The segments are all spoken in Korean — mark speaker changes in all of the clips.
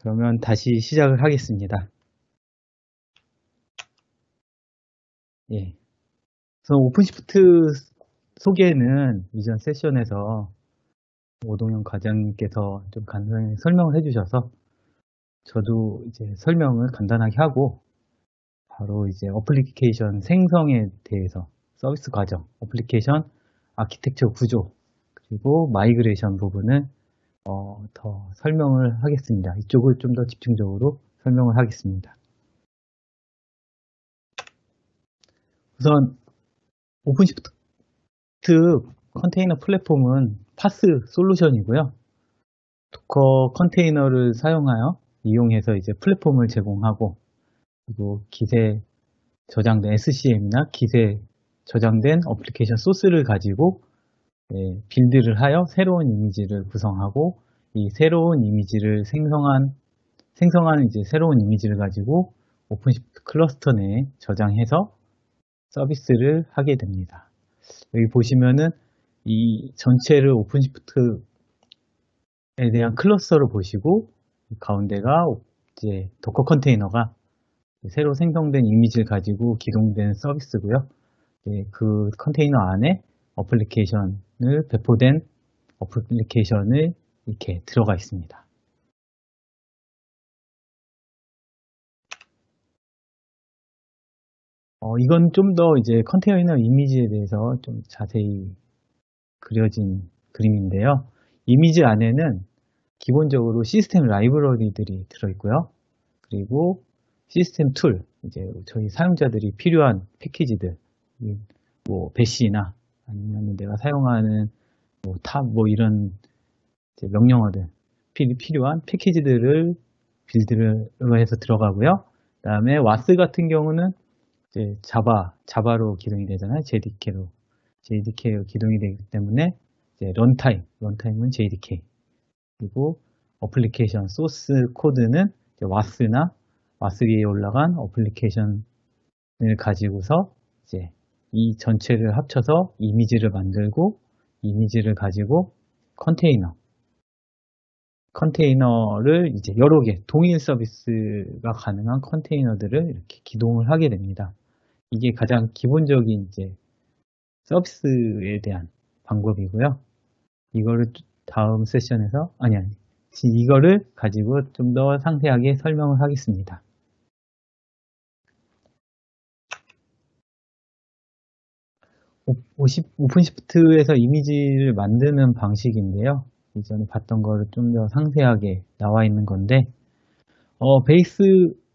Speaker 1: 그러면 다시 시작을 하겠습니다. 예. 우선 오픈시프트 소개는 이전 세션에서 오동현 과장님께서 좀 간단히 설명을 해주셔서 저도 이제 설명을 간단하게 하고 바로 이제 어플리케이션 생성에 대해서 서비스 과정, 어플리케이션 아키텍처 구조, 그리고 마이그레이션 부분을 더 설명을 하겠습니다. 이쪽을 좀 더 집중적으로 설명을 하겠습니다. 우선 오픈시프트 컨테이너 플랫폼은 파스 솔루션이고요. 도커 컨테이너를 사용하여 이용해서 이제 플랫폼을 제공하고, 그리고 기세 저장된 SCM이나 기세 저장된 어플리케이션 소스를 가지고 빌드를 하여 새로운 이미지를 구성하고, 이 새로운 이미지를 생성한 이제 새로운 이미지를 가지고 오픈시프트 클러스터 내에 저장해서 서비스를 하게 됩니다. 여기 보시면은 이 전체를 오픈시프트에 대한 클러스터를 보시고, 가운데가 이제 도커 컨테이너가 새로 생성된 이미지를 가지고 기동된 서비스고요. 그 컨테이너 안에 어플리케이션을 배포된 어플리케이션을 이렇게 들어가 있습니다. 이건 좀 더 이제 컨테이너 이미지에 대해서 좀 자세히 그려진 그림인데요. 이미지 안에는 기본적으로 시스템 라이브러리들이 들어있고요. 그리고 시스템 툴, 이제 저희 사용자들이 필요한 패키지들, 뭐 배시나 아니면 내가 사용하는 뭐 탑, 뭐 이런 명령어들, 필요한 패키지들을 빌드로 해서 들어가고요. 그 다음에 와스 같은 경우는 이제 자바로 기동이 되잖아요. JDK로 기동이 되기 때문에 이제 런타임은 JDK. 그리고 어플리케이션 소스 코드는 와스나 와스 위에 올라간 어플리케이션을 가지고서 이제 이 전체를 합쳐서 이미지를 만들고, 이미지를 가지고 컨테이너를 이제 여러 개 동일 서비스가 가능한 컨테이너들을 이렇게 기동을 하게 됩니다. 이게 가장 기본적인 이제 서비스에 대한 방법이고요. 이거를 다음 세션에서 이거를 가지고 좀 더 상세하게 설명을 하겠습니다. 오픈시프트에서 이미지를 만드는 방식인데요. 이전에 봤던 거를 좀 더 상세하게 나와 있는 건데, 베이스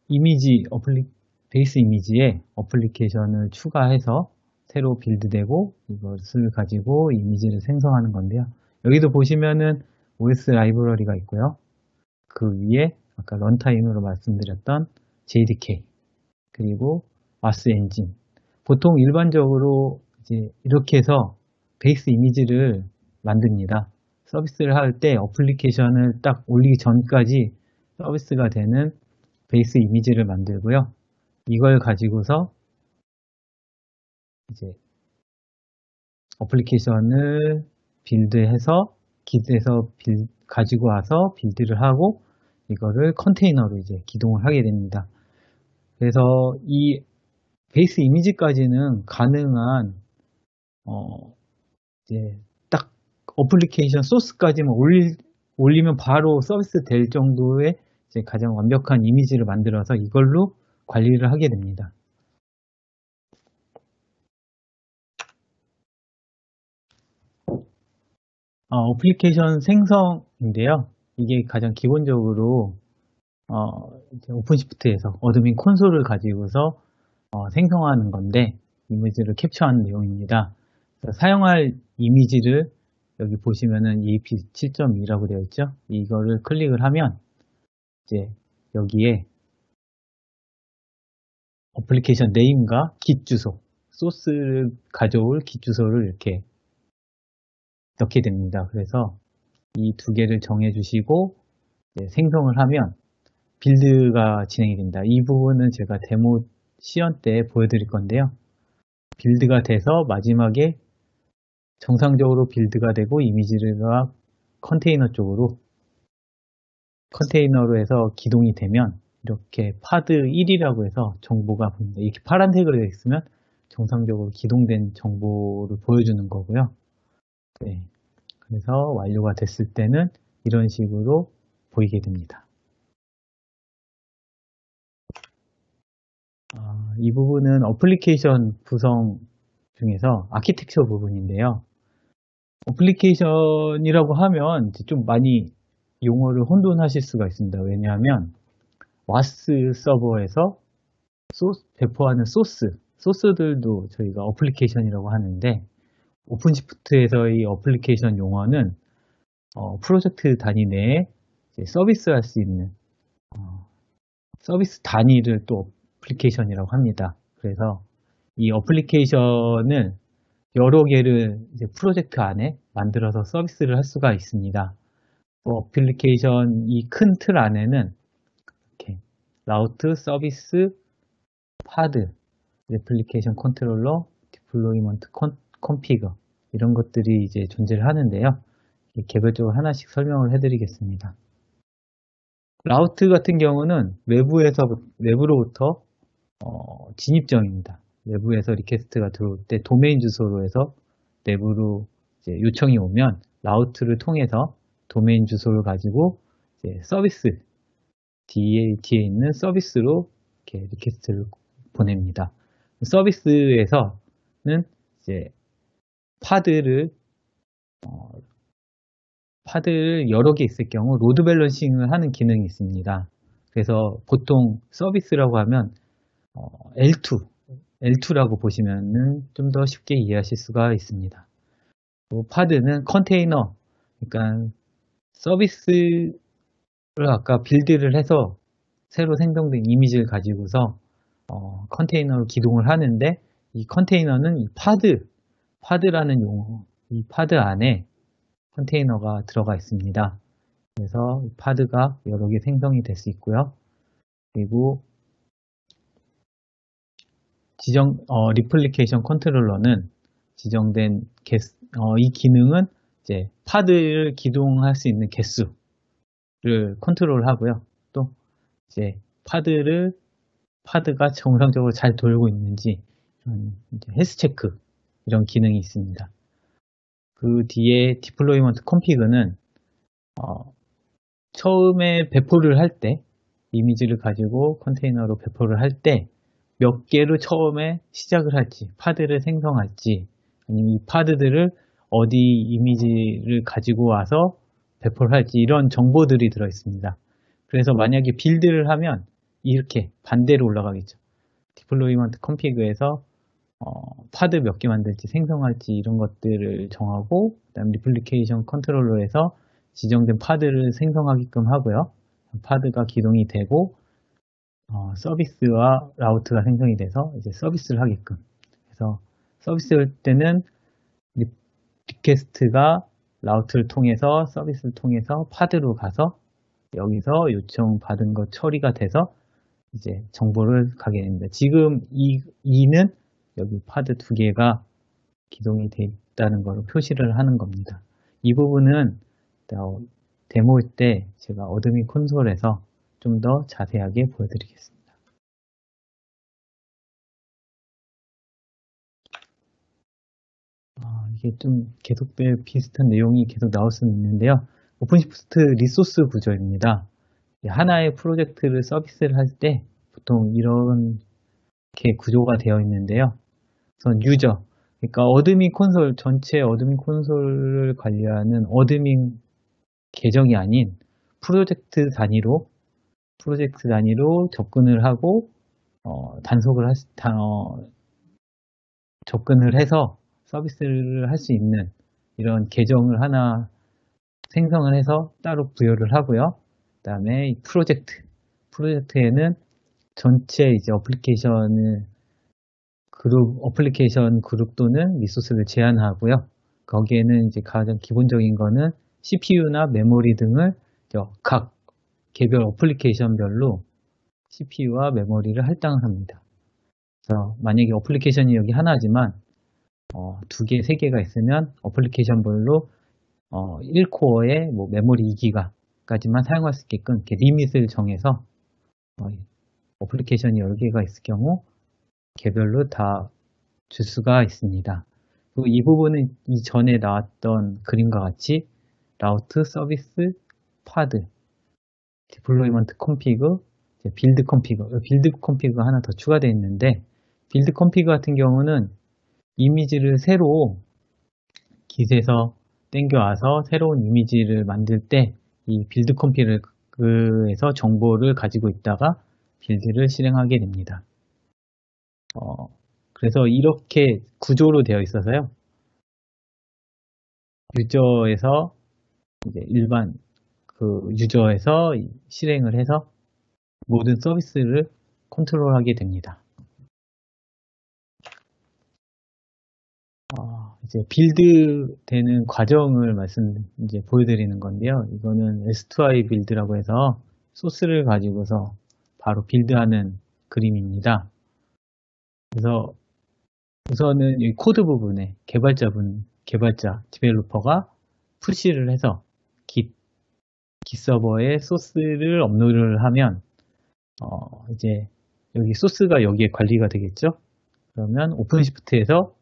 Speaker 1: 이미지에 어플리케이션을 추가해서 새로 빌드되고 이것을 가지고 이미지를 생성하는 건데요. 여기도 보시면은 OS 라이브러리가 있고요. 그 위에 아까 런타임으로 말씀드렸던 JDK, 그리고 와스 엔진. 보통 일반적으로 이제 이렇게 해서 베이스 이미지를 만듭니다. 서비스를 할 때 어플리케이션을 딱 올리기 전까지 서비스가 되는 베이스 이미지를 만들고요. 이걸 가지고서 이제 어플리케이션을 빌드해서 기드에서 가지고 와서 빌드를 하고 이거를 컨테이너로 이제 기동을 하게 됩니다. 그래서 이 베이스 이미지까지는 가능한 이제 딱 어플리케이션 소스까지만 올리면 바로 서비스 될 정도의 이제 가장 완벽한 이미지를 만들어서 이걸로 관리를 하게 됩니다. 어플리케이션 생성인데요. 이게 가장 기본적으로 오픈시프트에서 어드민 콘솔을 가지고서 생성하는 건데, 이미지를 캡처하는 내용입니다. 사용할 이미지를 여기 보시면은 EAP 7.2라고 되어 있죠. 이거를 클릭을 하면 이제 여기에 어플리케이션 네임과 깃 주소, 소스를 가져올 깃 주소를 이렇게 넣게 됩니다. 그래서 이 두 개를 정해 주시고 생성을 하면 빌드가 진행이 됩니다. 이 부분은 제가 데모 시연 때 보여드릴 건데요. 빌드가 돼서 마지막에 정상적으로 빌드가 되고 이미지가 컨테이너 쪽으로 컨테이너로 해서 기동이 되면 이렇게 파드 1이라고 해서 정보가 보입니다. 이렇게 파란색으로 되어 있으면 정상적으로 기동된 정보를 보여주는 거고요. 네. 그래서 완료가 됐을 때는 이런 식으로 보이게 됩니다. 이 부분은 어플리케이션 구성 중에서 아키텍처 부분인데요. 어플리케이션이라고 하면 좀 많이 용어를 혼돈하실 수가 있습니다. 왜냐하면 와스 서버에서 배포하는 소스들도 저희가 어플리케이션이라고 하는데, 오픈시프트에서의 어플리케이션 용어는 프로젝트 단위 내에 서비스할 수 있는 서비스 단위를 또 어플리케이션이라고 합니다. 그래서 이 어플리케이션을 여러 개를 이제 프로젝트 안에 만들어서 서비스를 할 수가 있습니다. 어플리케이션 이 큰 틀 안에는 이렇게 라우트, 서비스, 파드, 애플리케이션 컨트롤러, 디플로이먼트 컨피그 이런 것들이 이제 존재를 하는데요. 개별적으로 하나씩 설명을 해드리겠습니다. 라우트 같은 경우는 외부로부터 진입정입니다. 외부에서 리퀘스트가 들어올 때 도메인 주소로 해서 내부로 이제 요청이 오면 라우트를 통해서 도메인 주소를 가지고 이제 서비스 DAT에 있는 서비스로 이렇게 리퀘스트를 보냅니다. 서비스에서는 이제 파드를 여러 개 있을 경우 로드 밸런싱을 하는 기능이 있습니다. 그래서 보통 서비스라고 하면 L2라고 보시면은 좀 더 쉽게 이해하실 수가 있습니다. 또 파드는 컨테이너, 그러니까 서비스를 아까 빌드를 해서 새로 생성된 이미지를 가지고서 컨테이너로 기동을 하는데, 이 컨테이너는 이 파드라는 용어, 이 파드 안에 컨테이너가 들어가 있습니다. 그래서 이 파드가 여러 개 생성이 될 수 있고요. 그리고 리플리케이션 컨트롤러는 지정된 이 기능은 이제 파드를 기동할 수 있는 개수를 컨트롤하고요. 또 이제 파드가 정상적으로 잘 돌고 있는지 헬스 체크 이런 기능이 있습니다. 그 뒤에 디플로이먼트 컨피그는 처음에 배포를 할 때 이미지를 가지고 컨테이너로 배포를 할 때 몇 개로 처음에 시작을 할지, 파드를 생성할지, 아니면 이 파드들을 어디 이미지를 가지고 와서 배포를 할지 이런 정보들이 들어 있습니다. 그래서 만약에 빌드를 하면 이렇게 반대로 올라가겠죠. 디플로이먼트 컨피그에서 파드 몇 개 만들지, 생성할지 이런 것들을 정하고, 그다음 리플리케이션 컨트롤러에서 지정된 파드를 생성하게끔 하고요. 파드가 기동이 되고 서비스와 라우트가 생성이 돼서 이제 서비스를 하게끔. 그래서 서비스할 때는 리퀘스트가 라우트를 통해서 서비스를 통해서 파드로 가서 여기서 요청받은 것 처리가 돼서 이제 정보를 가게 됩니다. 지금 이는 여기 파드 두 개가 기동이 되어 있다는 걸 표시를 하는 겁니다. 이 부분은 데모일 때 제가 어드민 콘솔에서 좀 더 자세하게 보여드리겠습니다. 이게 좀 계속될 비슷한 내용이 계속 나올 수는 있는데요. 오픈시프트 리소스 구조입니다. 하나의 프로젝트를 서비스를 할 때 보통 이렇게 구조가 되어 있는데요. 우선 유저, 그러니까 어드민 콘솔, 전체 어드민 콘솔을 관리하는 어드민 계정이 아닌 프로젝트 단위로 접근을 하고 접근을 해서 서비스를 할 수 있는 이런 계정을 하나 생성을 해서 따로 부여를 하고요. 그 다음에 프로젝트에는 전체 이제 어플리케이션 그룹 또는 리소스를 제한하고요. 거기에는 이제 가장 기본적인 거는 CPU나 메모리 등을 각 개별 어플리케이션별로 CPU와 메모리를 할당을 합니다. 그래서 만약에 어플리케이션이 여기 하나지만 2개, 3개가 있으면 어플리케이션별로 1코어에 메모리 2기가, 까지만 사용할 수 있게끔 이렇게 리밋을 정해서 어플리케이션이 여러 개가 있을 경우 개별로 다 줄 수가 있습니다. 그리고 이 부분은 이전에 나왔던 그림과 같이 라우트, 서비스, 파드, 디플로이먼트 컴피그, 빌드 컴피그가 하나 더 추가되어 있는데, 빌드 컴피그 같은 경우는 이미지를 새로 깃에서 땡겨와서 새로운 이미지를 만들 때 이 빌드 컴피그에서 정보를 가지고 있다가 빌드를 실행하게 됩니다. 그래서 이렇게 구조로 되어 있어서요. 유저에서 이제 일반 유저에서 실행을 해서 모든 서비스를 컨트롤하게 됩니다. 이제 빌드 되는 과정을 이제 보여드리는 건데요. 이거는 S2I 빌드라고 해서 소스를 가지고서 바로 빌드하는 그림입니다. 그래서 우선은 이 코드 부분에 개발자, 디벨로퍼가 푸시를 해서 Git 서버에 소스를 업로드를 하면, 이제 여기 소스가 여기에 관리가 되겠죠? 그러면 오픈시프트에서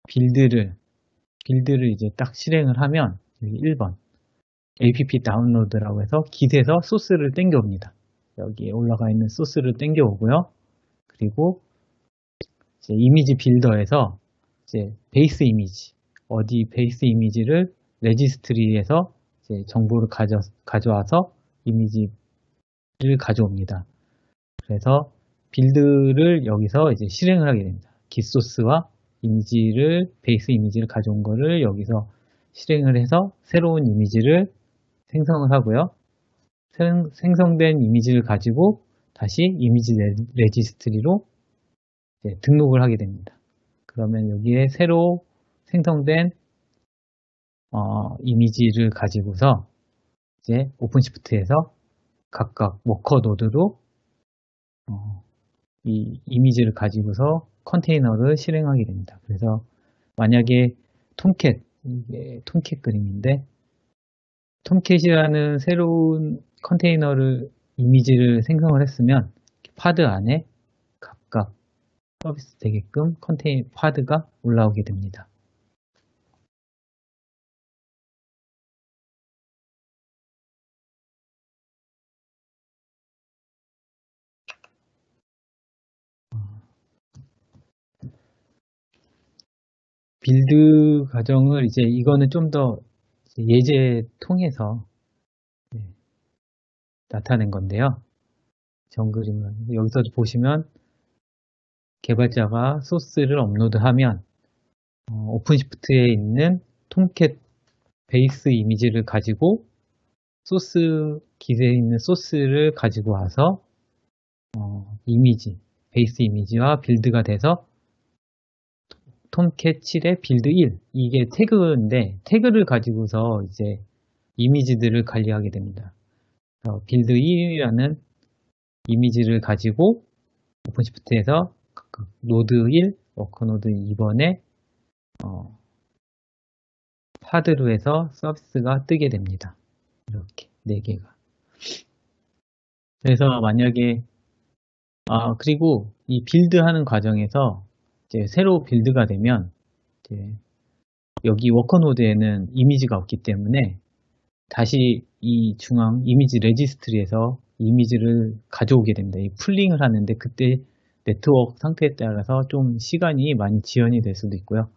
Speaker 1: 빌드를 이제 딱 실행을 하면, 여기 1번, app 다운로드라고 해서 Git에서 소스를 땡겨옵니다. 여기에 올라가 있는 소스를 땡겨오고요. 그리고 이제 이미지 빌더에서 이제 베이스 이미지를 레지스트리에서 이제 정보를 가져와서 이미지를 가져옵니다. 그래서 빌드를 여기서 이제 실행을 하게 됩니다. 깃소스와 베이스 이미지를 가져온 거를 여기서 실행을 해서 새로운 이미지를 생성을 하고요. 생성된 이미지를 가지고 다시 이미지 레지스트리로 등록을 하게 됩니다. 그러면 여기에 새로 생성된 이미지를 가지고서 이제 오픈시프트에서 각각 워커 노드로 이 이미지를 가지고서 컨테이너를 실행하게 됩니다. 그래서 만약에 이게 톰캣 그림인데, 톰캣이라는 새로운 이미지를 생성을 했으면 파드 안에 각각 서비스 되게끔 파드가 올라오게 됩니다. 빌드 과정을 이거는 좀 더 예제 통해서 나타낸 건데요. 정글이면 여기서 보시면 개발자가 소스를 업로드하면 오픈시프트에 있는 톰캣 베이스 이미지를 가지고 깃에 있는 소스를 가지고 와서 베이스 이미지와 빌드가 돼서 톰캣 7의 빌드 1, 이게 태그인데, 태그를 가지고서 이제 이미지들을 관리하게 됩니다. 빌드 1이라는 이미지를 가지고 오픈시프트에서 노드 1, 워커노드 2번에 파드로 해서 서비스가 뜨게 됩니다. 이렇게 4개가. 그래서 만약에 그리고 이 빌드하는 과정에서 이제 새로 빌드가 되면 이제 여기 워커노드에는 이미지가 없기 때문에 다시 이 중앙 이미지 레지스트리에서 이미지를 가져오게 됩니다. 이 풀링을 하는데 그때 네트워크 상태에 따라서 좀 시간이 많이 지연이 될 수도 있고요.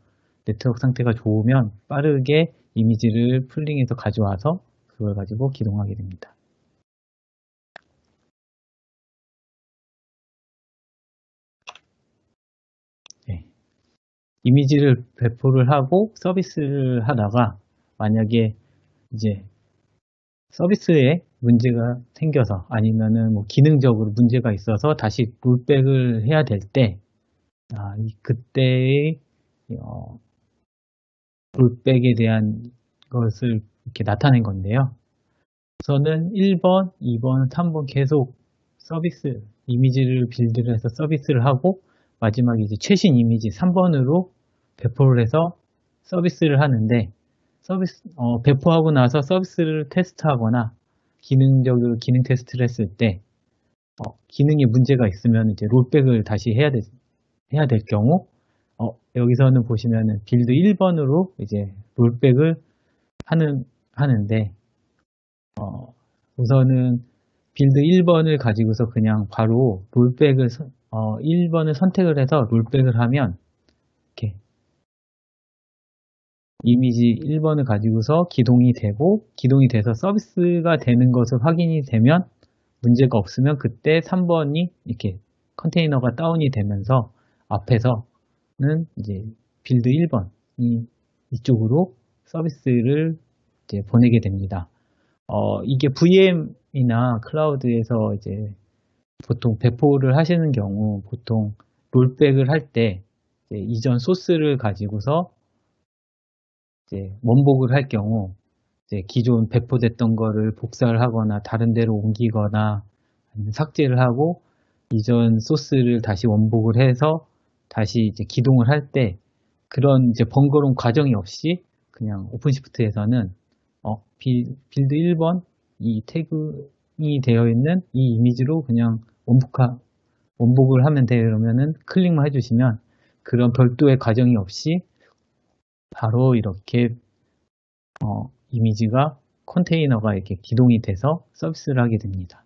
Speaker 1: 네트워크 상태가 좋으면 빠르게 이미지를 풀링해서 가져와서 그걸 가지고 기동하게 됩니다. 이미지를 배포를 하고 서비스를 하다가 만약에 이제 서비스에 문제가 생겨서 아니면은 뭐 기능적으로 문제가 있어서 다시 롤백을 해야 될 때 그때의 롤백에 대한 것을 이렇게 나타낸 건데요. 우선은 1번, 2번, 3번 계속 이미지를 빌드를 해서 서비스를 하고 마지막에 이제 최신 이미지 3번으로 배포를 해서 서비스를 하는데 배포하고 나서 서비스를 테스트하거나 기능적으로 기능 테스트를 했을 때 기능에 문제가 있으면 이제 롤백을 다시 해야 될 경우 여기서는 보시면은 빌드 1번으로 이제 롤백을 하는데 우선은 빌드 1번을 가지고서 그냥 바로 롤백을 1번을 선택을 해서 롤백을 하면 이렇게 이미지 1번을 가지고서 기동이 돼서 서비스가 되는 것을 확인이 되면 문제가 없으면 그때 3번이 이렇게 컨테이너가 다운이 되면서 앞에서는 이제 빌드 1번이 이쪽으로 서비스를 이제 보내게 됩니다. 이게 VM이나 클라우드에서 이제 보통 배포를 하시는 경우 보통 롤백을 할 때 이전 소스를 가지고서 이제 원복을 할 경우 이제 기존 배포됐던 거를 복사를 하거나 다른 데로 옮기거나 삭제를 하고 이전 소스를 다시 원복을 해서 다시 이제 기동을 할 때 그런 이제 번거로운 과정이 없이 그냥 오픈시프트에서는 빌드 1번 이 태그이 되어 있는 이 이미지로 그냥 원복을 하면 돼요. 그러면은 클릭만 해주시면 그런 별도의 과정이 없이 바로 이렇게 이미지가 컨테이너가 이렇게 기동이 돼서 서비스를 하게 됩니다.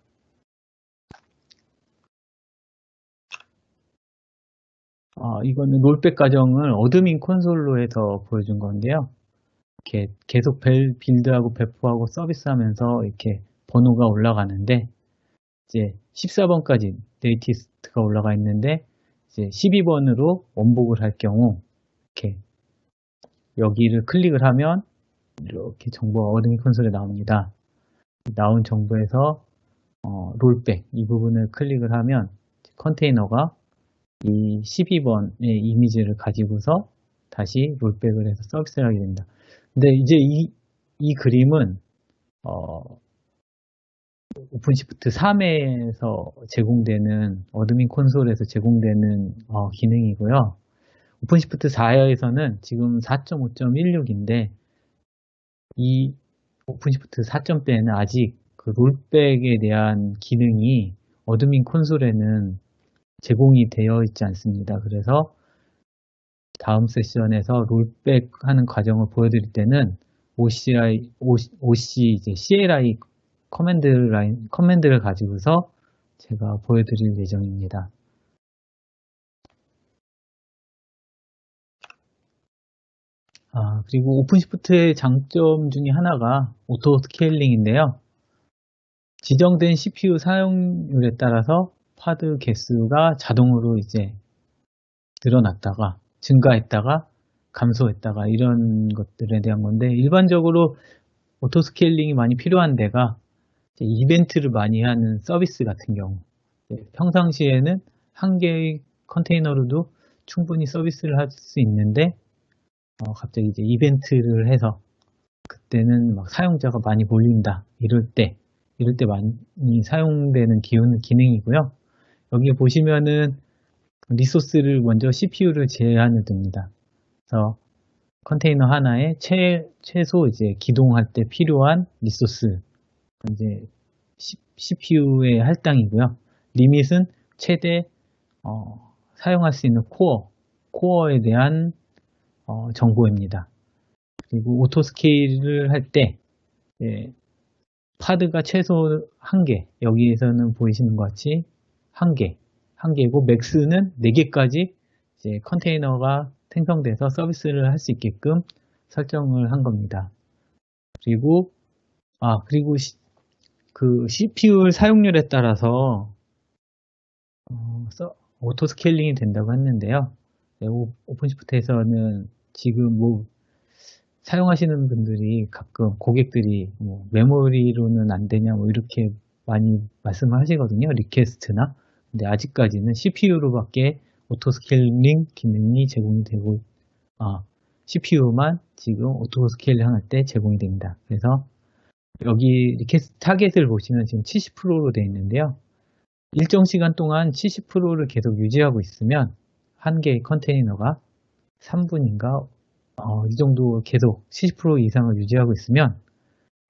Speaker 1: 이거는 롤백 과정을 어드민 콘솔로 해서 보여준 건데요. 이렇게 계속 빌드하고 배포하고 서비스하면서 이렇게 번호가 올라가는데 이제 14번까지 네이티스트가 올라가 있는데 이제 12번으로 원복을 할 경우 이렇게 여기를 클릭을 하면 이렇게 정보가 어드민 콘솔에 나옵니다. 나온 정보에서 롤백 이 부분을 클릭을 하면 컨테이너가 이 12번의 이미지를 가지고서 다시 롤백을 해서 서비스를 하게 됩니다. 근데 이제 이 그림은 오픈시프트 3에서 제공되는 어드민 콘솔에서 제공되는 기능이고요. 오픈시프트 4에서는 지금 4.5.16인데 이 오픈시프트 4.0때는 아직 그 롤백에 대한 기능이 어드민 콘솔에는 제공이 되어 있지 않습니다. 그래서 다음 세션에서 롤백 하는 과정을 보여드릴 때는 OC 이제 CLI 커맨드를 가지고서 제가 보여드릴 예정입니다. 그리고 오픈시프트의 장점 중에 하나가 오토 스케일링인데요. 지정된 CPU 사용률에 따라서 파드 개수가 자동으로 이제 늘어났다가 증가했다가 감소했다가 이런 것들에 대한 건데 일반적으로 오토 스케일링이 많이 필요한 데가 이벤트를 많이 하는 서비스 같은 경우 평상시에는 한 개의 컨테이너로도 충분히 서비스를 할 수 있는데 갑자기 이제 이벤트를 해서 그때는 막 사용자가 많이 몰린다 이럴 때 많이 사용되는 기능이고요. 여기 보시면은 리소스를 먼저 CPU를 제한을 둡니다. 그래서 컨테이너 하나에 최소 이제 기동할 때 필요한 리소스 이제 CPU의 할당이고요. 리밋은 최대 사용할 수 있는 코어에 대한 정보입니다. 그리고 오토 스케일을 할 때 파드가 최소 1개, 여기에서는 보이시는 것 같이 1개고 맥스는 4개까지 이제 컨테이너가 생성돼서 서비스를 할 수 있게끔 설정을 한 겁니다. 그리고 그 CPU 사용률에 따라서 오토 스케일링이 된다고 했는데요. 오픈시프트에서는 지금 사용하시는 분들이 가끔 고객들이 메모리로는 안 되냐 이렇게 많이 말씀을 하시거든요. 리퀘스트나. 근데 아직까지는 CPU로밖에 오토 스케일링 기능이 제공이 되고 CPU만 지금 오토 스케일링 할 때 제공이 됩니다. 그래서 여기 리퀘스트 타겟을 보시면 지금 70%로 되어 있는데요. 일정 시간 동안 70%를 계속 유지하고 있으면 한 개의 컨테이너가 3분인가 이 정도 계속 70% 이상을 유지하고 있으면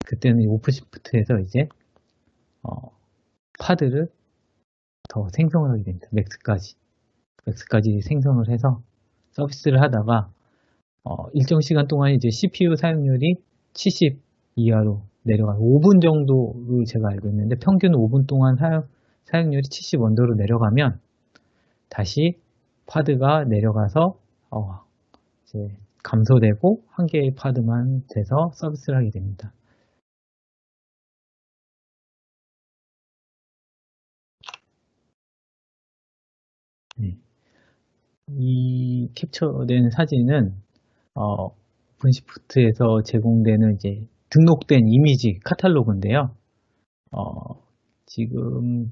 Speaker 1: 그때는 오픈시프트에서 이제 파드를 더 생성을 하게 됩니다. 맥스까지 생성을 해서 서비스를 하다가 일정 시간 동안 이제 CPU 사용률이 70 이하로 내려가요. 5분 정도로 제가 알고 있는데 평균 5분 동안 사용률이 70 언더로 내려가면 다시 파드가 내려가서 이제 감소되고 한 개의 파드만 돼서 서비스를 하게 됩니다. 이 캡처된 사진은 오픈시프트에서 제공되는 이제 등록된 이미지 카탈로그인데요. 지금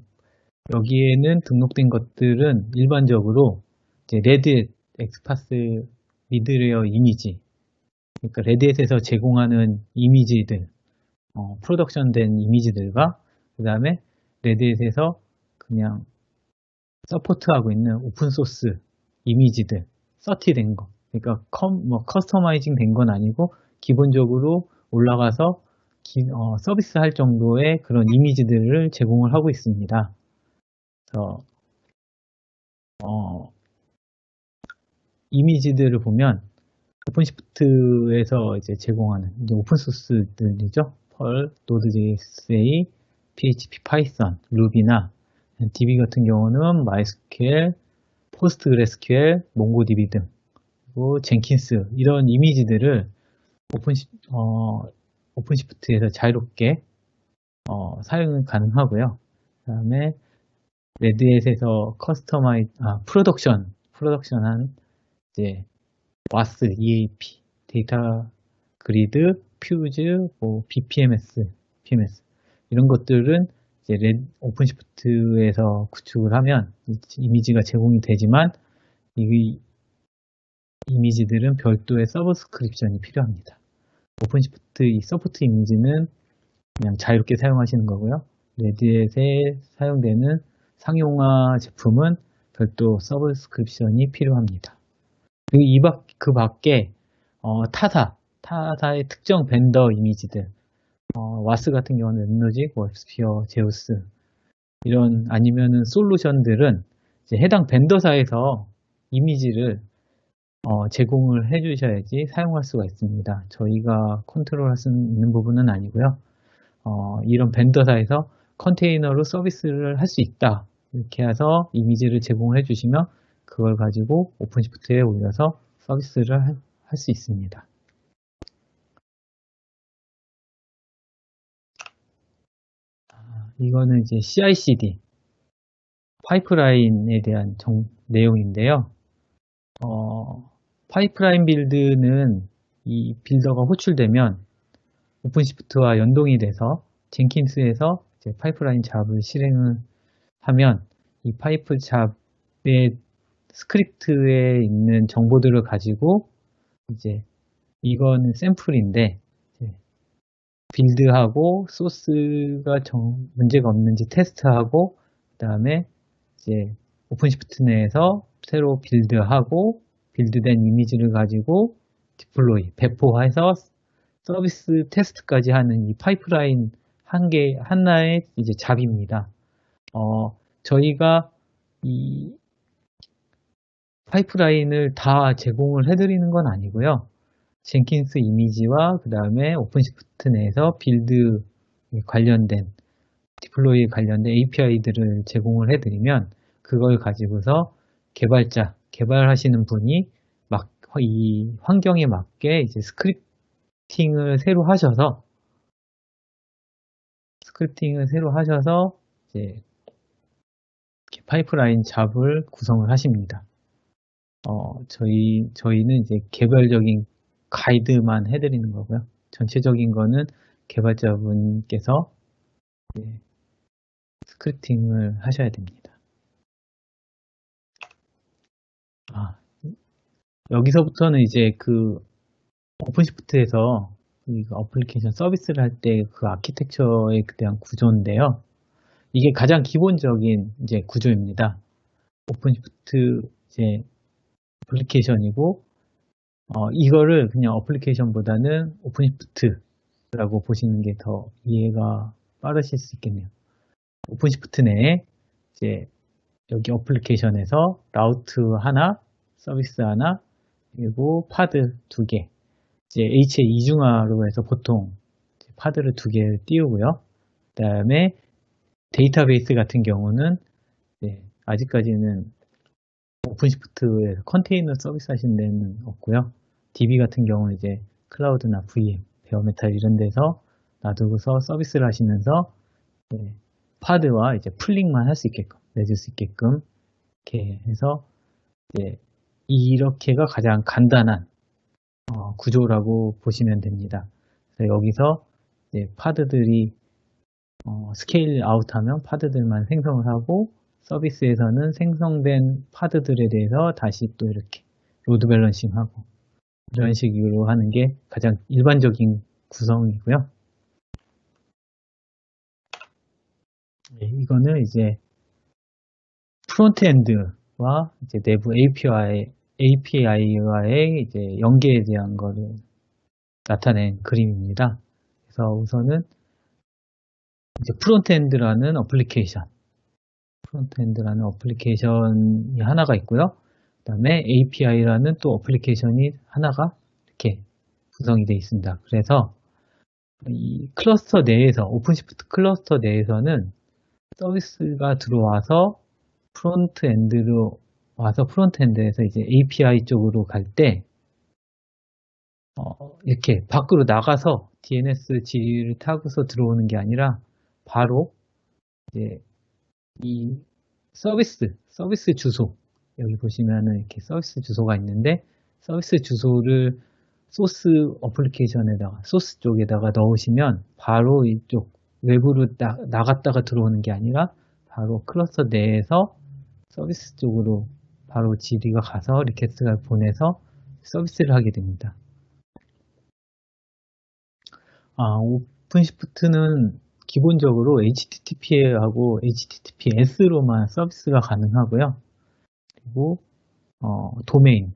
Speaker 1: 여기에는 등록된 것들은 일반적으로 이제 레드햇 엑스파스 미드웨어 이미지, 그러니까 레드햇에서 제공하는 이미지들, 프로덕션된 이미지들과 그 다음에 레드햇에서 그냥 서포트하고 있는 오픈소스 이미지들, 서티된 거, 그러니까 커스터마이징 된 건 아니고 기본적으로 올라가서 서비스 할 정도의 그런 이미지들을 제공을 하고 있습니다. 그래서 이미지들을 보면 오픈시프트에서 이제 제공하는 이제 오픈소스들이죠. 펄, 노드.js, PHP, 파이썬, 루비나 DB 같은 경우는 MySQL, PostgreSQL, 몽고DB 등 그리고 젠킨스 이런 이미지들을 오픈시프트에서 자유롭게 사용이 가능하고요. 그 다음에 레드햇에서 프로덕션한 이제 WAS, EAP, 데이터 그리드, 퓨즈, BPMS 이런 것들은 이제 오픈시프트에서 구축을 하면 이미지가 제공이 되지만 이 이미지들은 별도의 서브스크립션이 필요합니다. 오픈시프트 이 서포트 이미지는 그냥 자유롭게 사용하시는 거고요. 레드햇에 사용되는 상용화 제품은 별도 서브스크립션이 필요합니다. 그리고 그 밖에 타사의 특정 벤더 이미지들, 와스 같은 경우는 웹로직, 웹스피어, 제우스 이런 아니면은 솔루션들은 이제 해당 벤더사에서 이미지를 제공을 해주셔야지 사용할 수가 있습니다. 저희가 컨트롤할 수 있는 부분은 아니고요. 이런 벤더사에서 컨테이너로 서비스를 할 수 있다. 이렇게 해서 이미지를 제공을 해주시면 그걸 가지고 오픈시프트에 올려서 서비스를 할 수 있습니다. 이거는 이제 CI/CD 파이프라인에 대한 내용인데요. 파이프라인 빌드는 이 빌더가 호출되면 오픈시프트와 연동이 돼서 젠킨스에서 이제 파이프라인 잡을 실행을 하면 이 파이프 잡의 스크립트에 있는 정보들을 가지고 이제 이건 샘플인데 빌드하고 소스가 문제가 없는지 테스트하고 그 다음에 이제 오픈시프트 내에서 새로 빌드하고 빌드된 이미지를 가지고 디플로이 배포해서 서비스 테스트까지 하는 이 파이프라인 하나의 이제 잡입니다. 저희가 이 파이프라인을 다 제공을 해드리는 건 아니고요. 젠킨스 이미지와 그 다음에 오픈시프트 내에서 빌드 관련된 디플로이 관련된 API들을 제공을 해드리면 그걸 가지고서 개발하시는 분이 이 환경에 맞게 이제 스크립팅을 새로 하셔서 이제 파이프라인 잡을 구성을 하십니다. 저희는 이제 개별적인 가이드만 해드리는 거고요. 전체적인 거는 개발자분께서 스크립팅을 하셔야 됩니다. 여기서부터는 이제 그 오픈시프트에서 어플리케이션 서비스를 할 때 그 아키텍처에 대한 구조인데요. 이게 가장 기본적인 이제 구조입니다. 오픈시프트 이제 어플리케이션이고 이거를 그냥 어플리케이션보다는 오픈시프트라고 보시는 게 더 이해가 빠르실 수 있겠네요. 오픈시프트 내에 이제 여기 어플리케이션에서 라우트 하나, 서비스 하나, 그리고 파드 2개. 이제 H의 이중화로 해서 보통 파드를 2개를 띄우고요. 그 다음에 데이터베이스 같은 경우는 아직까지는 오픈시프트에서 컨테이너 서비스 하시는 데는 없고요. DB 같은 경우는 이제 클라우드나 VM, 베어메탈 이런 데서 놔두고서 서비스를 하시면서 파드와 이제 풀링만 할 수 있게끔, 내줄 수 있게끔 이렇게 해서 이렇게가 가장 간단한 구조라고 보시면 됩니다. 그래서 여기서 파드들이 스케일 아웃하면 파드들만 생성을 하고 서비스에서는 생성된 파드들에 대해서 다시 또 이렇게 로드 밸런싱하고 이런 식으로 하는 게 가장 일반적인 구성이고요. 이거는 이제 프론트엔드와 이제 내부 API와의 이제 연계에 대한 거를 나타낸 그림입니다. 그래서 우선은 이제 프론트엔드라는 어플리케이션이 하나가 있고요. 그 다음에 API라는 또 어플리케이션이 하나가 이렇게 구성이 되어 있습니다. 그래서 이 클러스터 내에서, 오픈시프트 클러스터 내에서는 서비스가 들어와서 프론트엔드로 와서 프론트엔드에서 이제 API 쪽으로 갈 때 이렇게 밖으로 나가서 DNS 지리를 타고서 들어오는 게 아니라 바로 이제 이 서비스 주소, 여기 보시면은 이렇게 서비스 주소가 있는데 서비스 주소를 소스 어플리케이션에다가 소스 쪽에다가 넣으시면 바로 이쪽 외부로 나갔다가 들어오는 게 아니라 바로 클러스터 내에서 서비스 쪽으로 바로 지리가 가서 리퀘스트를 보내서 서비스를 하게 됩니다. 오픈시프트는 기본적으로 HTTP하고 HTTPS로만 서비스가 가능하고요. 그리고 도메인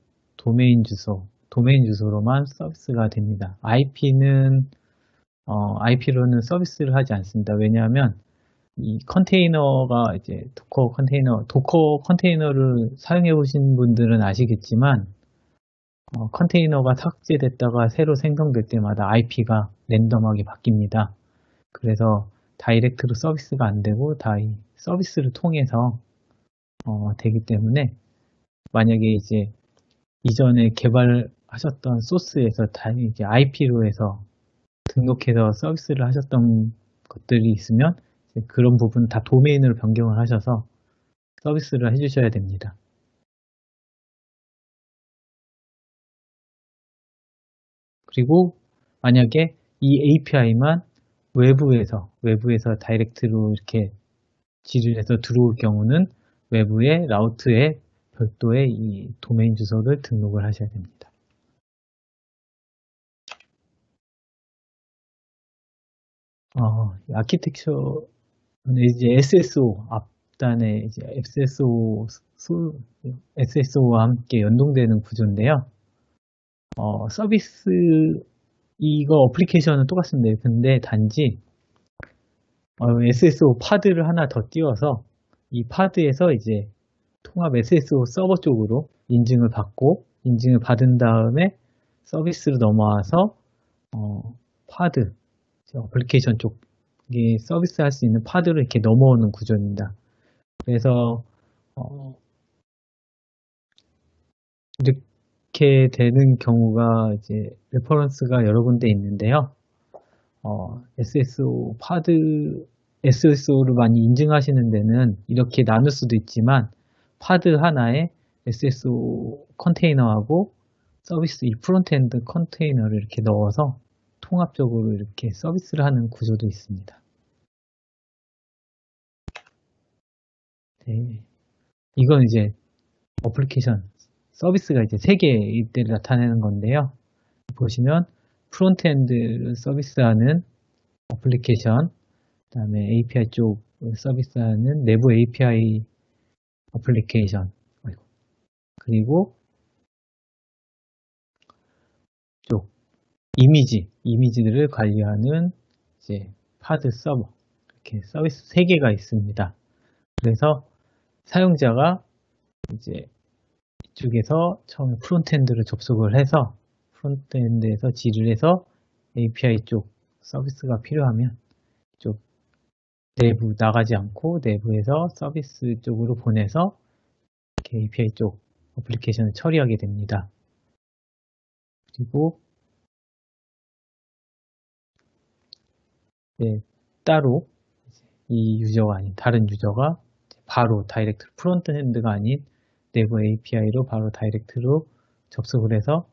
Speaker 1: 주소로만 서비스가 됩니다. IP로는 서비스를 하지 않습니다. 왜냐하면 이 컨테이너가 이제 도커 컨테이너를 사용해 보신 분들은 아시겠지만 컨테이너가 삭제됐다가 새로 생성될 때마다 IP가 랜덤하게 바뀝니다. 그래서 다이렉트로 서비스가 안 되고 다 이 서비스를 통해서 되기 때문에 만약에 이제 이전에 개발하셨던 소스에서 다 이제 IP로 해서 등록해서 서비스를 하셨던 것들이 있으면 그런 부분 다 도메인으로 변경을 하셔서 서비스를 해주셔야 됩니다. 그리고 만약에 이 API만 외부에서 다이렉트로 이렇게 지리를 해서 들어올 경우는 외부의 라우트에 별도의 이 도메인 주소를 등록을 하셔야 됩니다. 아키텍처는 이제 SSO 앞단에 이제 SSO와 함께 연동되는 구조인데요. 서비스 이거 어플리케이션은 똑같습니다. 근데 단지 SSO 파드를 하나 더 띄워서 이 파드에서 이제 통합 SSO 서버 쪽으로 인증을 받은 다음에 서비스로 넘어와서 파드 어플리케이션 쪽에 서비스 할 수 있는 파드를 이렇게 넘어오는 구조입니다. 그래서 이렇게 되는 경우가 이제 레퍼런스가 여러 군데 있는데요. SSO를 많이 인증하시는 데는 이렇게 나눌 수도 있지만 파드 하나에 SSO 컨테이너하고 서비스 이 프론트엔드 컨테이너를 이렇게 넣어서 통합적으로 이렇게 서비스를 하는 구조도 있습니다. 네. 이건 이제 어플리케이션 서비스가 이제 3개일 때를 나타내는 건데요. 보시면 프론트엔드 서비스하는 어플리케이션, 그 다음에 API 쪽 서비스하는 내부 API 어플리케이션, 그리고 쪽 이미지들을 관리하는 이제 파드 서버 이렇게 서비스 3개가 있습니다. 그래서 사용자가 이제 이쪽에서 처음에 프론트엔드를 접속을 해서 프론트엔드에서 질을 해서 API 쪽 서비스가 필요하면 쪽 내부 나가지 않고 내부에서 서비스 쪽으로 보내서 이렇게 API 쪽 어플리케이션을 처리하게 됩니다. 그리고 따로 이 유저가 아닌 다른 유저가 바로 다이렉트 프론트엔드가 아닌 내부 API로 바로 다이렉트로 접속을 해서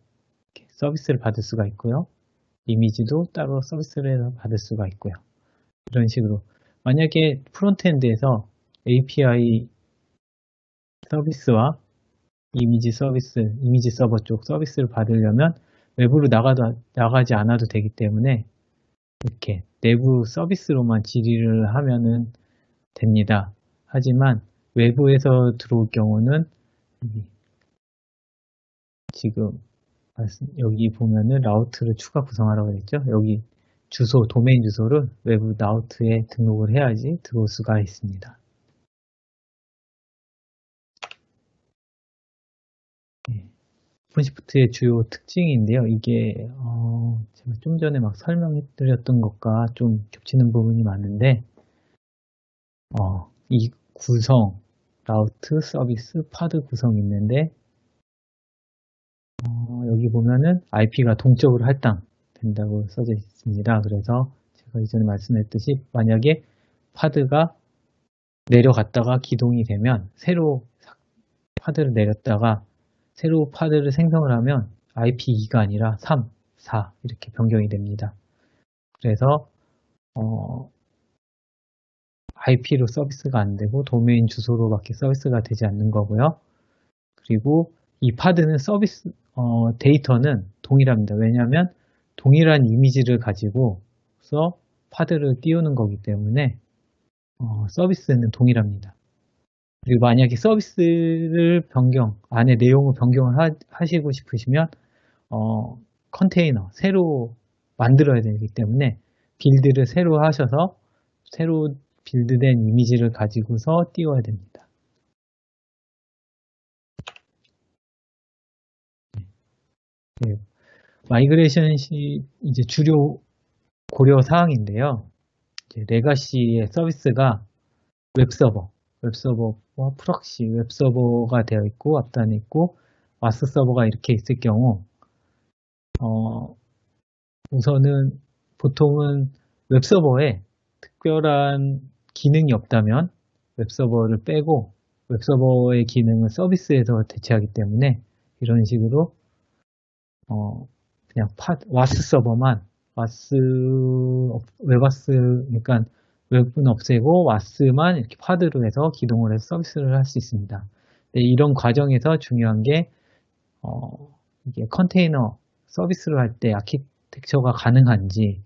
Speaker 1: 서비스를 받을 수가 있고요. 이미지도 따로 서비스를 해서 받을 수가 있고요. 이런 식으로 만약에 프론트엔드에서 API 서비스와 이미지 서버 쪽 서비스를 받으려면 외부로 나가지 않아도 되기 때문에 이렇게 내부 서비스로만 질의를 하면은 됩니다. 하지만 외부에서 들어올 경우는 지금 여기 보면은 라우트를 추가 구성하라고 했죠. 여기 주소, 도메인 주소를 외부 라우트에 등록을 해야지 들어올 수가 있습니다. 오픈시프트의 주요 특징인데요. 이게 제가 좀 전에 막 설명해 드렸던 것과 좀 겹치는 부분이 많은데 이 구성, 라우트, 서비스, 파드 구성이 있는데 여기 보면은 IP가 동적으로 할당된다고 써져 있습니다. 그래서 제가 이전에 말씀했듯이 만약에 파드가 내려갔다가 기동이 되면 새로 파드를 내렸다가 새로 파드를 생성을 하면 IP2가 아니라 3, 4 이렇게 변경이 됩니다. 그래서 IP로 서비스가 안 되고 도메인 주소로밖에 서비스가 되지 않는 거고요. 그리고 이 파드는 데이터는 동일합니다. 왜냐하면 동일한 이미지를 가지고서 파드를 띄우는 거기 때문에 서비스는 동일합니다. 그리고 만약에 서비스를 안에 내용을 변경을 하시고 싶으시면 컨테이너 새로 만들어야 되기 때문에 빌드를 새로 하셔서 새로 빌드된 이미지를 가지고서 띄워야 됩니다. 마이그레이션이 이제 주요 고려 사항인데요. 레가시의 서비스가 웹서버와 프록시, 웹서버가 되어 있고 앞단에 있고 와스 서버가 이렇게 있을 경우 우선은 보통은 웹서버에 특별한 기능이 없다면 웹서버를 빼고 웹서버의 기능은 서비스에서 대체하기 때문에 이런 식으로 그냥 와스 서버만 웹와스 그러니까 웹은 없애고 와스만 이렇게 파드로 해서 기동을 해서 서비스를 할 수 있습니다. 이런 과정에서 중요한 게 이게 컨테이너 서비스를 할 때 아키텍처가 가능한지,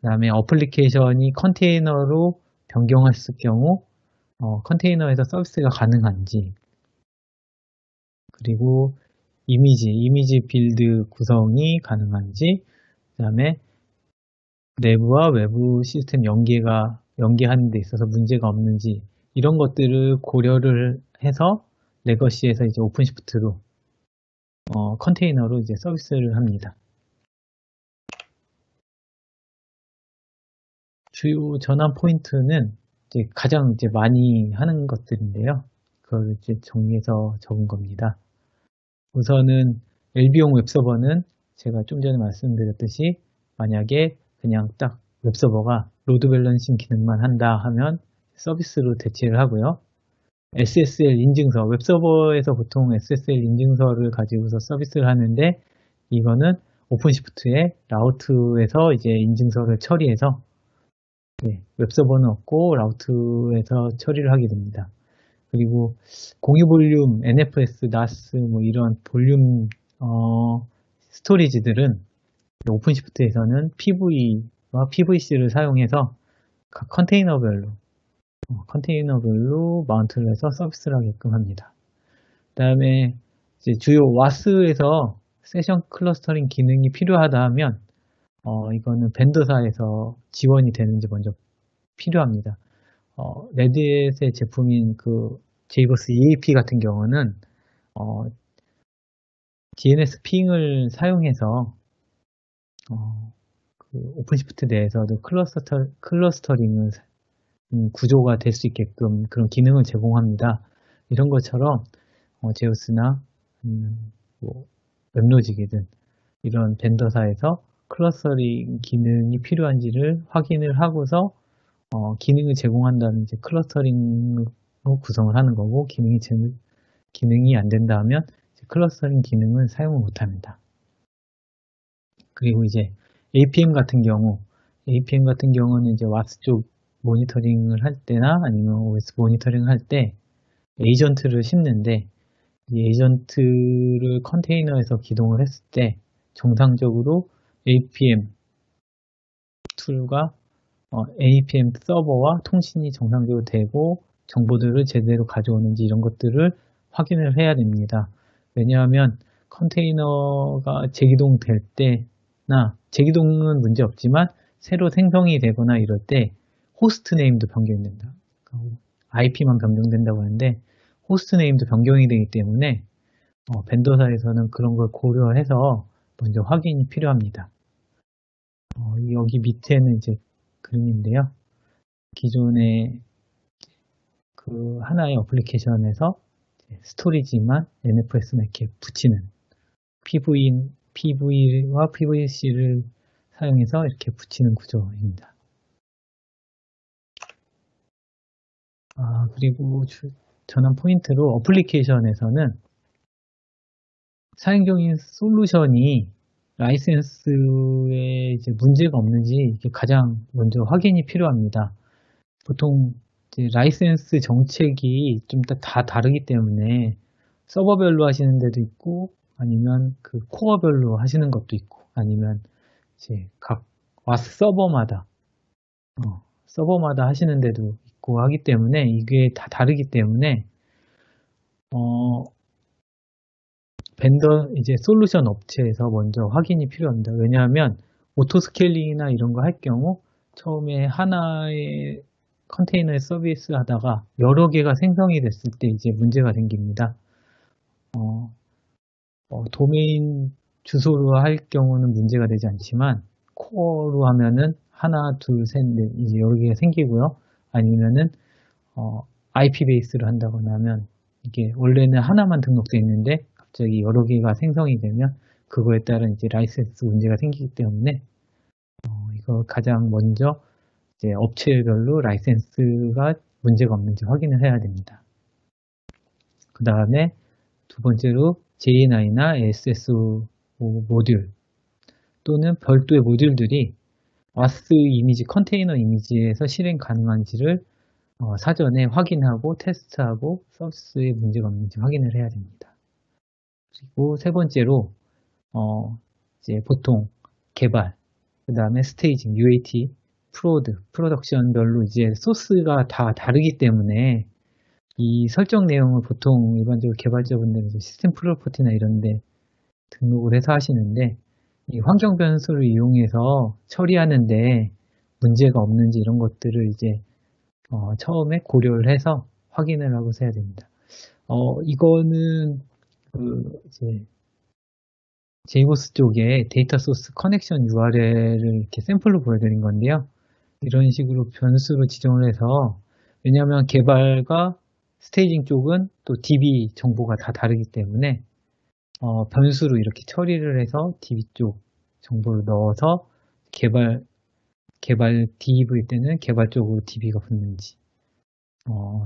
Speaker 1: 그 다음에 어플리케이션이 컨테이너로 변경했을 경우 컨테이너에서 서비스가 가능한지, 그리고 이미지 빌드 구성이 가능한지, 그 다음에 내부와 외부 시스템 연계하는 데 있어서 문제가 없는지 이런 것들을 고려를 해서 레거시에서 이제 오픈시프트로 컨테이너로 이제 서비스를 합니다. 주요 전환 포인트는 이제 가장 이제 많이 하는 것들인데요. 그걸 이제 정리해서 적은 겁니다. 우선은 LB용 웹서버는 제가 좀 전에 말씀드렸듯이 만약에 그냥 딱 웹서버가 로드 밸런싱 기능만 한다 하면 서비스로 대체를 하고요. SSL 인증서, 웹서버에서 보통 SSL 인증서를 가지고서 서비스를 하는데 이거는 오픈시프트의 라우트에서 이제 인증서를 처리해서 웹서버는 없고 라우트에서 처리를 하게 됩니다. 그리고 공유 볼륨, NFS, NAS 뭐 이런 볼륨 스토리지들은 오픈시프트에서는 PV와 PVC를 사용해서 각 컨테이너별로 마운트를 해서 서비스를 하게끔 합니다. 그 다음에 이제 주요 와스에서 세션 클러스터링 기능이 필요하다 하면 이거는 벤더사에서 지원이 되는지 먼저 필요합니다. 레드햇의 제품인 그 제이버스 EAP 같은 경우는 DNS 핑을 사용해서 그 오픈시프트 내에서도 클러스터링을 구조가 될 수 있게끔 그런 기능을 제공합니다. 이런 것처럼 제우스나 뭐 웹로직이든 이런 벤더사에서 클러스터링 기능이 필요한지를 확인을 하고서 기능을 제공한다는 이제 클러스터링으로 구성을 하는 거고, 기능이 안 된다 하면 클러스터링 기능을 사용을 못 합니다. 그리고 이제 APM 같은 경우는 이제 와스 쪽 모니터링을 할 때나 아니면 OS 모니터링을 할 때 에이전트를 씹는데, 이 에이전트를 컨테이너에서 기동을 했을 때 정상적으로 APM 툴과 APM 서버와 통신이 정상적으로 되고 정보들을 제대로 가져오는지 이런 것들을 확인을 해야 됩니다. 왜냐하면 컨테이너가 재기동될 때나, 재기동은 문제 없지만 새로 생성이 되거나 이럴 때 호스트 네임도 변경이 된다. IP만 변경된다고 하는데 호스트 네임도 변경이 되기 때문에 벤더사에서는 그런 걸 고려해서 먼저 확인이 필요합니다. 여기 밑에는 이제 그림인데요. 기존의 그 하나의 어플리케이션에서 스토리지만 NFS나 이렇게 붙이는 PV와 PVC를 사용해서 이렇게 붙이는 구조입니다. 그리고 전환 포인트로 어플리케이션에서는 사용적인 솔루션이 라이센스에 이제 문제가 없는지 이게 가장 먼저 확인이 필요합니다. 보통 이제 라이센스 정책이 좀 다 다르기 때문에 서버별로 하시는 데도 있고, 아니면 그 코어별로 하시는 것도 있고, 아니면 이제 각 와스 서버마다 하시는 데도 있고 하기 때문에 이게 다 다르기 때문에 벤더 이제 솔루션 업체에서 먼저 확인이 필요합니다. 왜냐하면 오토 스케일링이나 이런 거 할 경우 처음에 하나의 컨테이너에 서비스 하다가 여러 개가 생성이 됐을 때 이제 문제가 생깁니다. 도메인 주소로 할 경우는 문제가 되지 않지만 코어로 하면은 하나, 둘, 셋, 넷 이제 여러 개가 생기고요. 아니면은 IP 베이스로 한다거나 하면 이게 원래는 하나만 등록되어 있는데 갑자기 여러 개가 생성이 되면 그거에 따른 이제 라이센스 문제가 생기기 때문에 이거 가장 먼저 이제 업체별로 라이센스가 문제가 없는지 확인을 해야 됩니다. 그 다음에 두 번째로 JNI나 SSO 모듈 또는 별도의 모듈들이 와스 이미지, 컨테이너 이미지에서 실행 가능한지를 사전에 확인하고 테스트하고 서비스에 문제가 없는지 확인을 해야 됩니다. 그리고 세 번째로 이제 보통 개발, 그 다음에 스테이징, UAT, 프로덕션별로 이제 소스가 다 다르기 때문에 이 설정 내용을 보통 일반적으로 개발자분들은 시스템 프로퍼티나 이런데 등록을 해서 하시는데, 이 환경 변수를 이용해서 처리하는데 문제가 없는지 이런 것들을 이제 처음에 고려를 해서 확인을 하고 해야 됩니다. 이거는 이제 제이보스 쪽에 데이터 소스 커넥션 URL을 이렇게 샘플로 보여드린 건데요. 이런 식으로 변수로 지정을 해서, 왜냐하면 개발과 스테이징 쪽은 또 DB 정보가 다 다르기 때문에 변수로 이렇게 처리를 해서 DB 쪽 정보를 넣어서 개발 DB일 때는 개발 쪽으로 DB가 붙는지,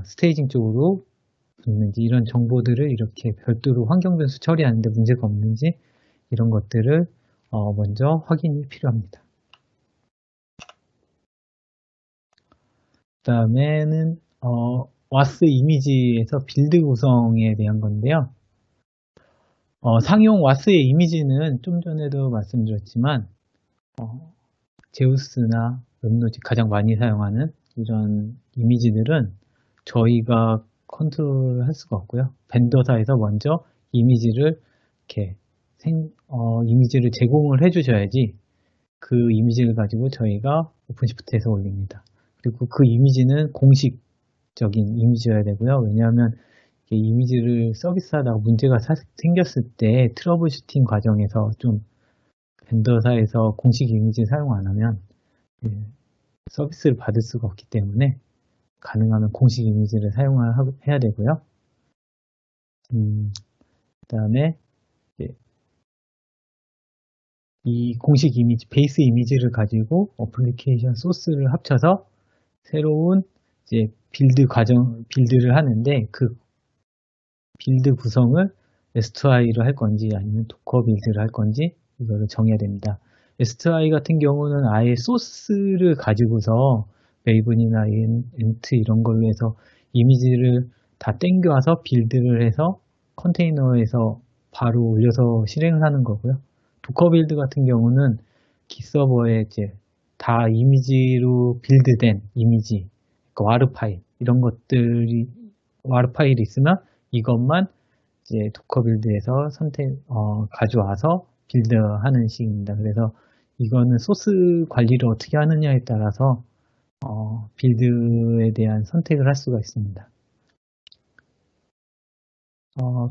Speaker 1: 스테이징 쪽으로 붙는지 이런 정보들을 이렇게 별도로 환경 변수 처리하는데 문제가 없는지 이런 것들을 먼저 확인이 필요합니다. 그 다음에는 와스 이미지에서 빌드 구성에 대한 건데요. 상용 와스의 이미지는 좀 전에도 말씀드렸지만 제우스나 웹로직 가장 많이 사용하는 이런 이미지들은 저희가 컨트롤 할 수가 없고요. 벤더사에서 먼저 이미지를 이렇게 이미지를 제공을 해주셔야지 그 이미지를 가지고 저희가 오픈시프트에서 올립니다. 그리고 그 이미지는 공식 공식적인 이미지여야 되고요. 왜냐하면 이미지를 서비스하다가 문제가 생겼을 때 트러블 슈팅 과정에서 좀 벤더사에서 공식 이미지를 사용 안 하면 서비스를 받을 수가 없기 때문에 가능하면 공식 이미지를 사용해야 되고요. 그 다음에 이 공식 이미지, 베이스 이미지를 가지고 어플리케이션 소스를 합쳐서 새로운 이제 빌드를 하는데 그 빌드 구성을 S2I로 할 건지 아니면 도커 빌드를 할 건지 이거를 정해야 됩니다. S2I 같은 경우는 아예 소스를 가지고서 메이븐이나 엔트 이런 걸로 해서 이미지를 다 땡겨와서 빌드를 해서 컨테이너에서 바로 올려서 실행을 하는 거고요. 도커 빌드 같은 경우는 기 서버에 이제 다 이미지로 빌드된 이미지, 그러니까 와르 파일 이런 것들이 와르 파일이 있으면 이것만 이제 도커 빌드에서 가져와서 빌드하는 식입니다. 그래서 이거는 소스 관리를 어떻게 하느냐에 따라서 빌드에 대한 선택을 할 수가 있습니다.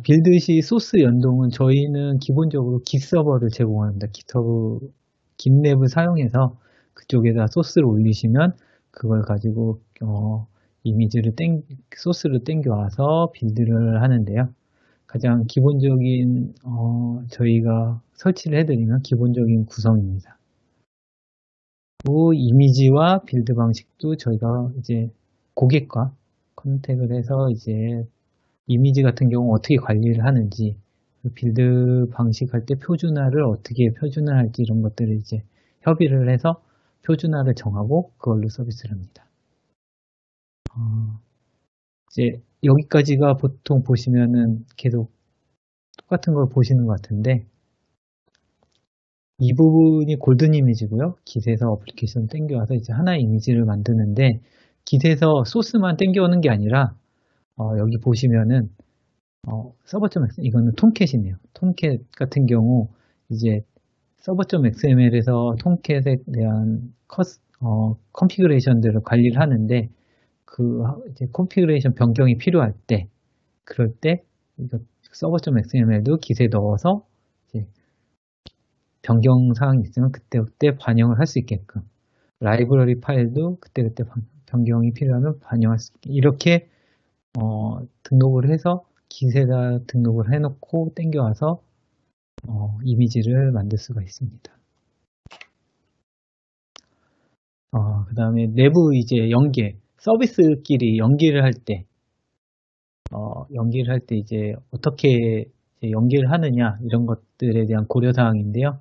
Speaker 1: 빌드 시 소스 연동은 저희는 기본적으로 깃 서버를 제공합니다. 깃랩을 사용해서 그쪽에다 소스를 올리시면 그걸 가지고 소스를 땡겨와서 빌드를 하는데요. 가장 기본적인 저희가 설치를 해드리면 기본적인 구성입니다. 그 이미지와 빌드 방식도 저희가 이제 고객과 컨택을 해서 이제 이미지 같은 경우 어떻게 관리를 하는지, 빌드 방식할 때 표준화를 어떻게 표준화할지 이런 것들을 이제 협의를 해서 표준화를 정하고 그걸로 서비스를 합니다. 이제 여기까지가 보통 보시면은 계속 똑같은 걸 보시는 것 같은데 이 부분이 골든 이미지고요. 깃에서 어플리케이션 땡겨와서 이제 하나의 이미지를 만드는데 깃에서 소스만 땡겨오는 게 아니라 여기 보시면은 서버.xml 이거는 톰캣이네요. 톰캣 같은 경우 이제 서버.xml에서 톰캣에 대한 컨피그레이션들을 관리를 하는데 그 이제 컨피그레이션 변경이 필요할 때 그럴 때 이거 서버.xml도 깃에 넣어서 이제 변경 사항이 있으면 그때그때 반영을 할 수 있게끔 라이브러리 파일도 그때그때 변경이 필요하면 반영할 수 있게 이렇게 등록을 해서 깃에다 등록을 해놓고 땡겨와서 이미지를 만들 수가 있습니다. 그 다음에 내부 이제 서비스끼리 연계를 할 때 이제 어떻게 연계를 하느냐 이런 것들에 대한 고려사항인데요.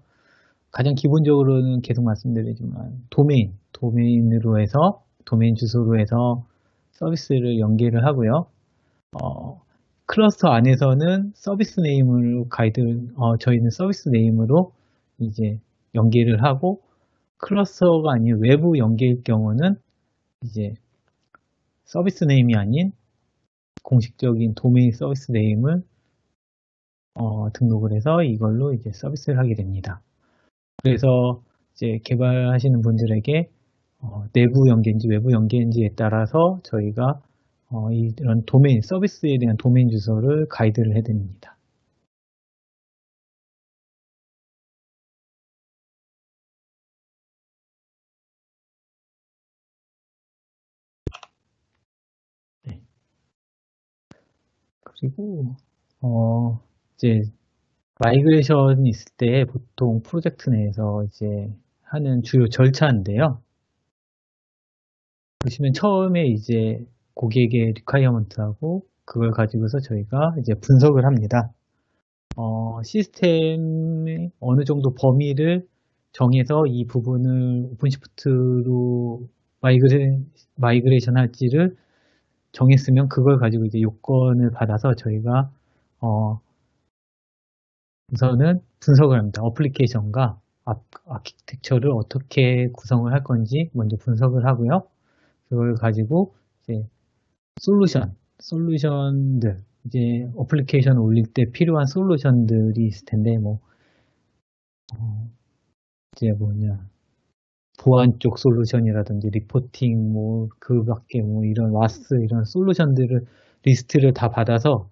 Speaker 1: 가장 기본적으로는 계속 말씀드리지만 도메인으로 해서 도메인 주소로 해서 서비스를 연계를 하고요. 클러스터 안에서는 서비스 네임으로 저희는 서비스 네임으로 이제 연계를 하고 클러스터가 아닌 외부 연계일 경우는 이제 서비스 네임이 아닌 공식적인 도메인 서비스 네임을 등록을 해서 이걸로 이제 서비스를 하게 됩니다. 그래서 이제 개발하시는 분들에게 내부 연계인지 외부 연계인지에 따라서 저희가 이런 서비스에 대한 도메인 주소를 가이드를 해드립니다. 네. 그리고 이제 마이그레이션이 있을 때 보통 프로젝트 내에서 이제 하는 주요 절차인데요. 보시면 처음에 이제 고객의 리콰이어먼트하고 그걸 가지고서 저희가 이제 분석을 합니다. 시스템의 어느 정도 범위를 정해서 이 부분을 오픈시프트로 마이그레이션 할지를 정했으면 그걸 가지고 이제 요건을 받아서 저희가 우선은 분석을 합니다. 어플리케이션과 아키텍처를 어떻게 구성을 할 건지 먼저 분석을 하고요. 그걸 가지고 이제 솔루션들 이제 어플리케이션 올릴 때 필요한 솔루션들이 있을 텐데 이제 보안 쪽 솔루션이라든지 리포팅, 뭐, 그 밖에 뭐, 이런 와스, 이런 솔루션들을, 리스트를 다 받아서,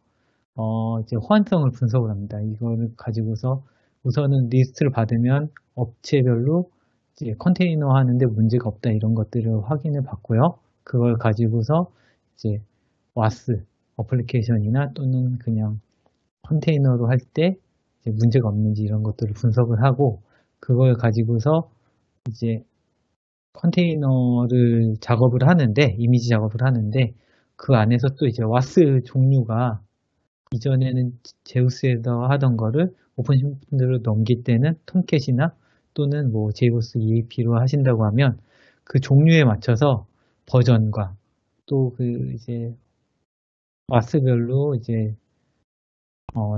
Speaker 1: 이제 호환성을 분석을 합니다. 이거를 가지고서 우선은 리스트를 받으면 업체별로 이제 컨테이너 하는데 문제가 없다 이런 것들을 확인을 받고요. 그걸 가지고서 이제 와스 어플리케이션이나 또는 그냥 컨테이너로 할 때 문제가 없는지 이런 것들을 분석을 하고 그걸 가지고서 이제 컨테이너를 작업을 하는데 이미지 작업을 하는데 그 안에서 또 이제 와스 종류가 이전에는 제우스에서 하던 거를 오픈시프트로 넘길 때는 톰캣이나 또는 뭐 제이보스 EAP로 하신다고 하면 그 종류에 맞춰서 버전과 또 그 이제 와스별로 이제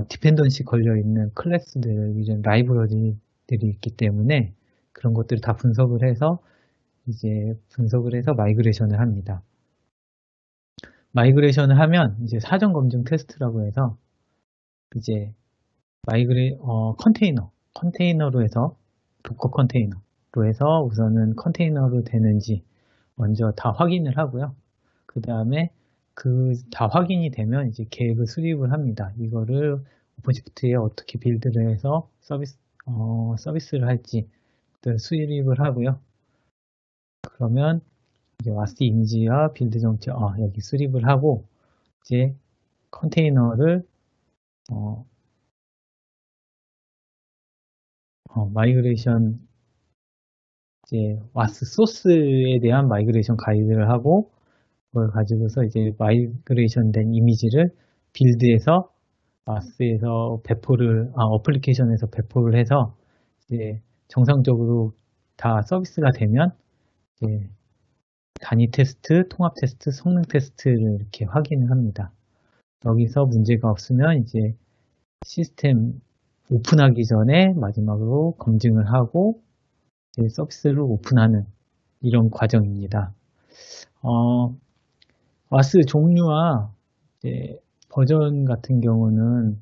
Speaker 1: 디펜던시 걸려 있는 클래스들 이제 라이브러리들이 있기 때문에 그런 것들을 다 분석을 해서 마이그레이션을 합니다. 마이그레이션을 하면 이제 사전 검증 테스트라고 해서 이제 컨테이너로 해서 도커 컨테이너로 해서 우선은 컨테이너로 되는지 먼저 다 확인을 하고요. 그 다음에 그 다 확인이 되면 이제 계획을 수립을 합니다. 이거를 오픈시프트에 어떻게 빌드를 해서 서비스를 할지 수립을 하고요. 그러면 이제 와스 이미지와 빌드 정체 여기 수립을 하고 이제 컨테이너를 마이그레이션 이제 와스 소스에 대한 마이그레이션 가이드를 하고 그걸 가지고서 이제 마이그레이션 된 이미지를 빌드에서 와스에서 어플리케이션에서 배포를 해서 이제 정상적으로 다 서비스가 되면 이제 단위 테스트, 통합 테스트, 성능 테스트를 이렇게 확인을 합니다. 여기서 문제가 없으면 이제 시스템 오픈하기 전에 마지막으로 검증을 하고 이제 서비스를 오픈하는 이런 과정입니다. 와스 종류와 이제 버전 같은 경우는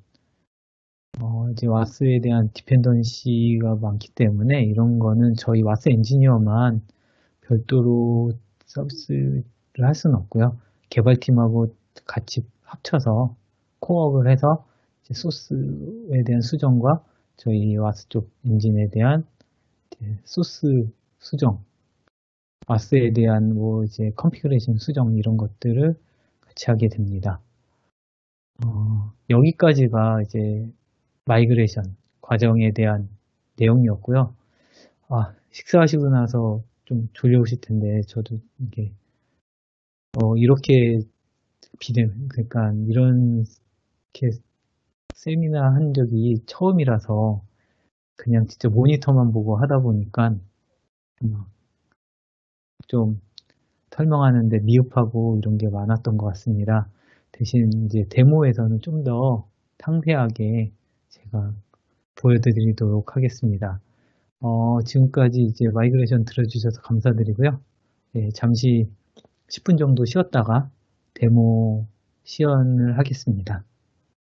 Speaker 1: 이제 와스에 대한 디펜던시가 많기 때문에 이런 거는 저희 와스 엔지니어만 별도로 서비스를 할 수는 없고요. 개발팀하고 같이 합쳐서 코업을 해서 이제 소스에 대한 수정과 저희 와스 쪽 엔진에 대한 소스 수정, 와스에 대한 뭐 이제 컨피그레이션 수정 이런 것들을 같이 하게 됩니다. 여기까지가 이제 마이그레이션 과정에 대한 내용이었고요. 식사하시고 나서 좀 졸려오실 텐데 저도 이게 이렇게 그러니까 이렇게 세미나 한 적이 처음이라서 그냥 진짜 모니터만 보고 하다 보니까 좀 설명하는데 미흡하고 이런 게 많았던 것 같습니다. 대신 이제 데모에서는 좀 더 상세하게 제가 보여드리도록 하겠습니다. 지금까지 이제 마이그레이션 들어주셔서 감사드리고요. 네, 잠시 10분 정도 쉬었다가 데모 시연을 하겠습니다.